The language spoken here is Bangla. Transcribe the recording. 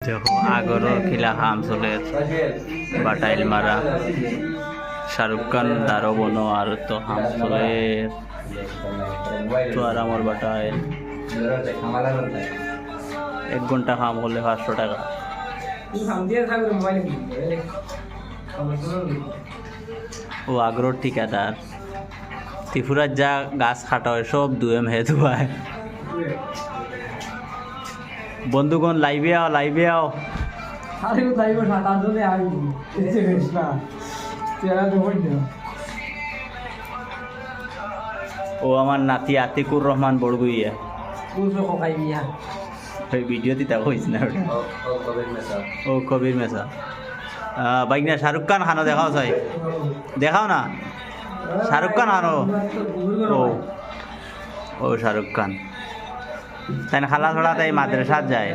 দেখো আগরের খিলা হাম চলে বাটাইল মারা শাহরুখ খান দারো বনো আর তো হাম চলে তো আর আমার বাটাইল 1 ঘন্টা কাম করলে 500 টাকা। ও আগরর ঠিকাদার ত্রিপুরার যা গাছ কাটা হয় সব দুএম হে ধুয়ায়। বন্ধুগণ লাইভে আও লাইভে আও। ও আমার নাতি আতিকুর রহমান বড়গুইয়া ভিডিও দিতে হইস না ও কবির মেসা বাইক না শাহরুখ খান খানো দেখাও চাই দেখাও না শাহরুখ খান আনো ও ও শাহরুখ খান তাই খালা ছড়া তাই মাদ্রাসাত যায়।